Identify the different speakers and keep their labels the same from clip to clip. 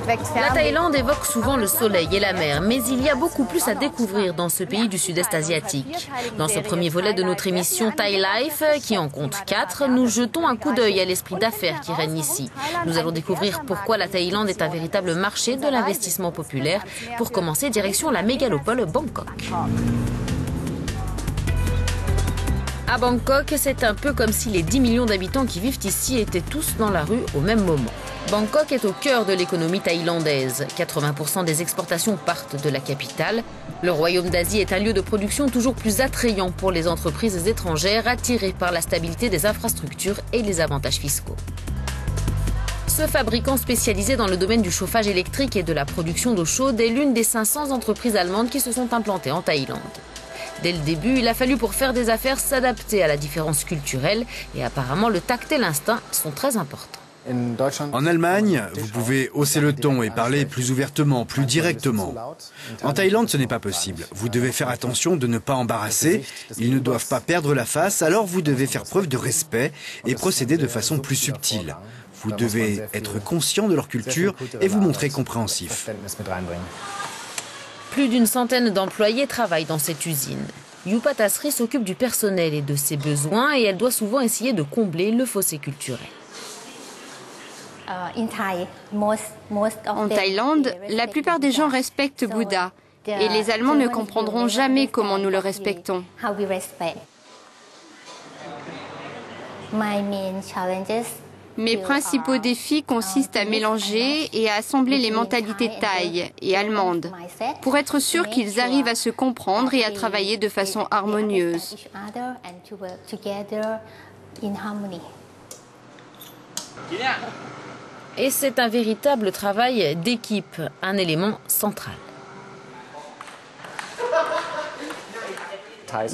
Speaker 1: La Thaïlande évoque souvent le soleil et la mer, mais il y a beaucoup plus à découvrir dans ce pays du sud-est asiatique. Dans ce premier volet de notre émission Thai Life, qui en compte 4, nous jetons un coup d'œil à l'esprit d'affaires qui règne ici. Nous allons découvrir pourquoi la Thaïlande est un véritable marché de l'investissement populaire. Pour commencer, direction la mégalopole Bangkok. À Bangkok, c'est un peu comme si les 10 millions d'habitants qui vivent ici étaient tous dans la rue au même moment. Bangkok est au cœur de l'économie thaïlandaise. 80% des exportations partent de la capitale. Le Royaume d'Asie est un lieu de production toujours plus attrayant pour les entreprises étrangères attirées par la stabilité des infrastructures et les avantages fiscaux. Ce fabricant spécialisé dans le domaine du chauffage électrique et de la production d'eau chaude est l'une des 500 entreprises allemandes qui se sont implantées en Thaïlande. Dès le début, il a fallu pour faire des affaires s'adapter à la différence culturelle et apparemment le tact et l'instinct sont très importants.
Speaker 2: En Allemagne, vous pouvez hausser le ton et parler plus ouvertement, plus directement. En Thaïlande, ce n'est pas possible. Vous devez faire attention de ne pas embarrasser. Ils ne doivent pas perdre la face, alors vous devez faire preuve de respect et procéder de façon plus subtile. Vous devez être conscient de leur culture et vous montrer compréhensif.
Speaker 1: Plus d'une centaine d'employés travaillent dans cette usine. Yupa Tasri s'occupe du personnel et de ses besoins et elle doit souvent essayer de combler le fossé culturel.
Speaker 3: En Thaïlande, la plupart des gens respectent Bouddha et les Allemands ne comprendront jamais comment nous le respectons. Mes principaux défis consistent à mélanger et à assembler les mentalités thaï et allemandes pour être sûr qu'ils arrivent à se comprendre et à travailler de façon harmonieuse.
Speaker 1: Et c'est un véritable travail d'équipe, un élément central.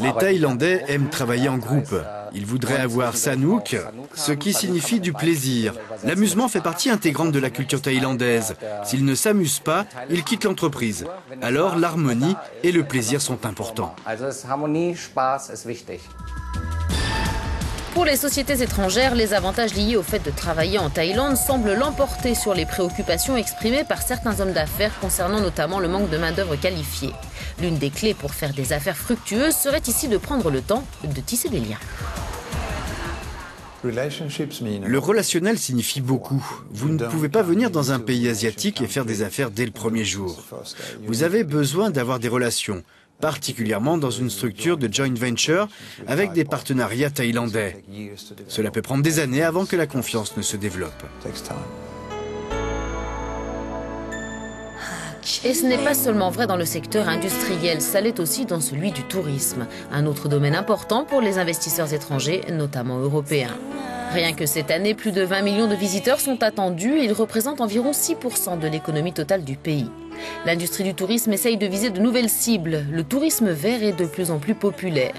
Speaker 2: Les Thaïlandais aiment travailler en groupe. Ils voudraient avoir Sanook, ce qui signifie du plaisir. L'amusement fait partie intégrante de la culture thaïlandaise. S'ils ne s'amusent pas, ils quittent l'entreprise. Alors l'harmonie et le plaisir sont importants.
Speaker 1: Pour les sociétés étrangères, les avantages liés au fait de travailler en Thaïlande semblent l'emporter sur les préoccupations exprimées par certains hommes d'affaires concernant notamment le manque de main-d'œuvre qualifiée. L'une des clés pour faire des affaires fructueuses serait ici de prendre le temps de tisser des liens.
Speaker 2: Le relationnel signifie beaucoup. Vous ne pouvez pas venir dans un pays asiatique et faire des affaires dès le premier jour. Vous avez besoin d'avoir des relations, particulièrement dans une structure de joint venture avec des partenariats thaïlandais. Cela peut prendre des années avant que la confiance ne se développe.
Speaker 1: Et ce n'est pas seulement vrai dans le secteur industriel, ça l'est aussi dans celui du tourisme, un autre domaine important pour les investisseurs étrangers, notamment européens. Rien que cette année, plus de 20 millions de visiteurs sont attendus et ils représentent environ 6% de l'économie totale du pays. L'industrie du tourisme essaye de viser de nouvelles cibles. Le tourisme vert est de plus en plus populaire.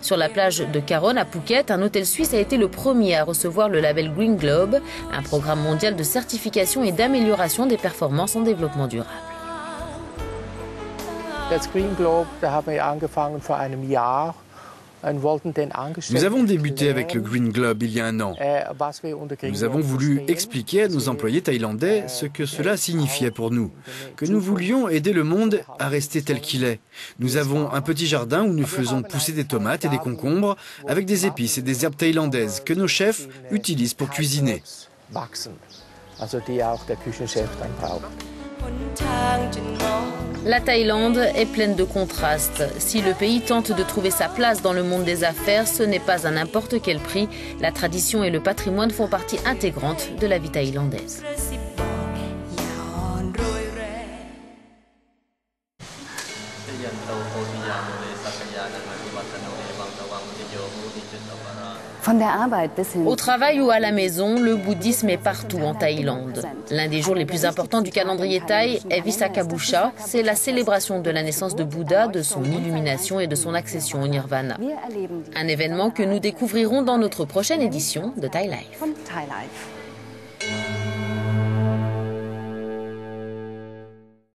Speaker 1: Sur la plage de Caron à Phuket, un hôtel suisse a été le premier à recevoir le label Green Globe, un programme mondial de certification et d'amélioration des performances en développement durable.
Speaker 2: Nous avons débuté avec le Green Globe il y a un an. Nous avons voulu expliquer à nos employés thaïlandais ce que cela signifiait pour nous, que nous voulions aider le monde à rester tel qu'il est. Nous avons un petit jardin où nous faisons pousser des tomates et des concombres avec des épices et des herbes thaïlandaises que nos chefs utilisent pour cuisiner.
Speaker 1: La Thaïlande est pleine de contrastes. Si le pays tente de trouver sa place dans le monde des affaires, ce n'est pas à n'importe quel prix. La tradition et le patrimoine font partie intégrante de la vie thaïlandaise. Au travail ou à la maison, le bouddhisme est partout en Thaïlande. L'un des jours les plus importants du calendrier thaï est Visakhabusha. C'est la célébration de la naissance de Bouddha, de son illumination et de son accession au nirvana. Un événement que nous découvrirons dans notre prochaine édition de Thai Life.